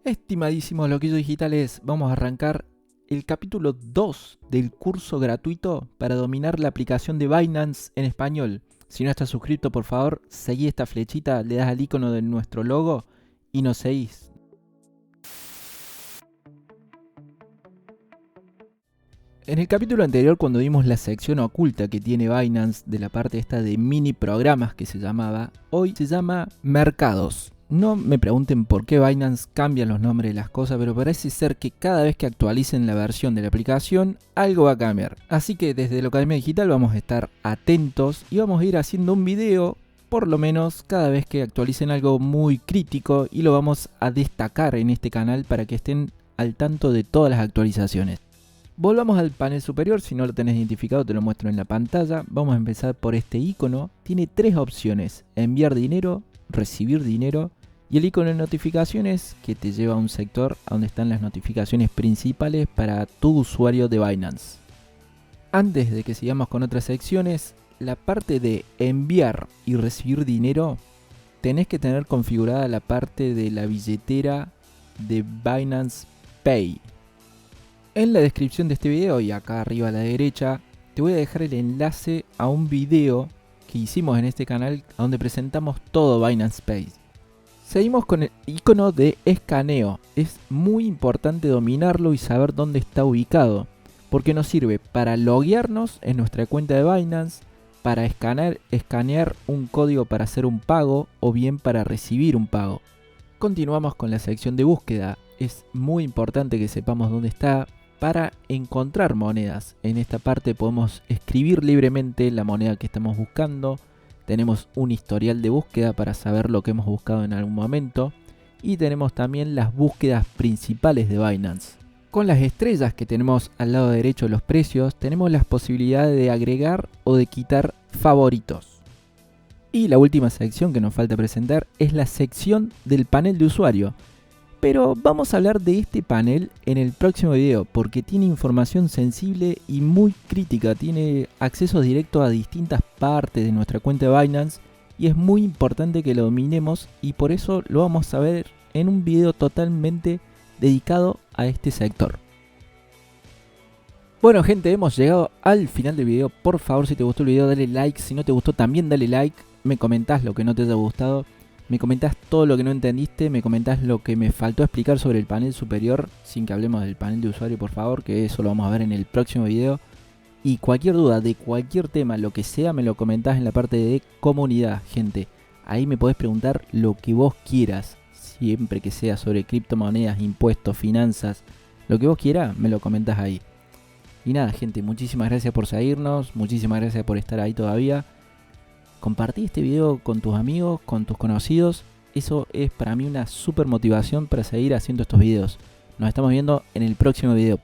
Estimadísimos loquillos digitales, vamos a arrancar el capítulo 2 del curso gratuito para dominar la aplicación de Binance en español. Si no estás suscrito, por favor, seguí esta flechita, le das al icono de nuestro logo y nos seguís. En el capítulo anterior, cuando vimos la sección oculta que tiene Binance de la parte esta de mini programas que se llamaba, hoy se llama mercados. No me pregunten por qué Binance cambia los nombres de las cosas, pero parece ser que cada vez que actualicen la versión de la aplicación, algo va a cambiar. Así que desde la Academia Digital vamos a estar atentos y vamos a ir haciendo un video, por lo menos cada vez que actualicen algo muy crítico, y lo vamos a destacar en este canal para que estén al tanto de todas las actualizaciones. Volvamos al panel superior, si no lo tenés identificado te lo muestro en la pantalla. Vamos a empezar por este icono. Tiene tres opciones: enviar dinero, recibir dinero y el icono de notificaciones, que te lleva a un sector donde están las notificaciones principales para tu usuario de Binance. Antes de que sigamos con otras secciones, la parte de enviar y recibir dinero, tenés que tener configurada la parte de la billetera de Binance Pay. En la descripción de este video y acá arriba a la derecha te voy a dejar el enlace a un video que hicimos en este canal donde presentamos todo Binance Pay. Seguimos con el icono de escaneo. Es muy importante dominarlo y saber dónde está ubicado, porque nos sirve para loguearnos en nuestra cuenta de Binance, para escanear un código para hacer un pago o bien para recibir un pago. Continuamos con la sección de búsqueda. Es muy importante que sepamos dónde está para encontrar monedas. En esta parte podemos escribir libremente la moneda que estamos buscando. Tenemos un historial de búsqueda para saber lo que hemos buscado en algún momento. Y tenemos también las búsquedas principales de Binance. Con las estrellas que tenemos al lado derecho de los precios, tenemos las posibilidades de agregar o de quitar favoritos. Y la última sección que nos falta presentar es la sección del panel de usuario. Pero vamos a hablar de este panel en el próximo video porque tiene información sensible y muy crítica. Tiene acceso directo a distintas partes de nuestra cuenta de Binance y es muy importante que lo dominemos, y por eso lo vamos a ver en un video totalmente dedicado a este sector. Bueno gente, hemos llegado al final del video. Por favor, si te gustó el video dale like, si no te gustó también dale like. Me comentás lo que no te haya gustado. Me comentás todo lo que no entendiste, me comentás lo que me faltó explicar sobre el panel superior, sin que hablemos del panel de usuario, por favor, que eso lo vamos a ver en el próximo video. Y cualquier duda de cualquier tema, lo que sea, me lo comentás en la parte de comunidad, gente. Ahí me podés preguntar lo que vos quieras, siempre que sea sobre criptomonedas, impuestos, finanzas, lo que vos quieras, me lo comentás ahí. Y nada, gente, muchísimas gracias por seguirnos, muchísimas gracias por estar ahí todavía. Compartí este video con tus amigos, con tus conocidos. Eso es para mí una super motivación para seguir haciendo estos videos. Nos estamos viendo en el próximo video.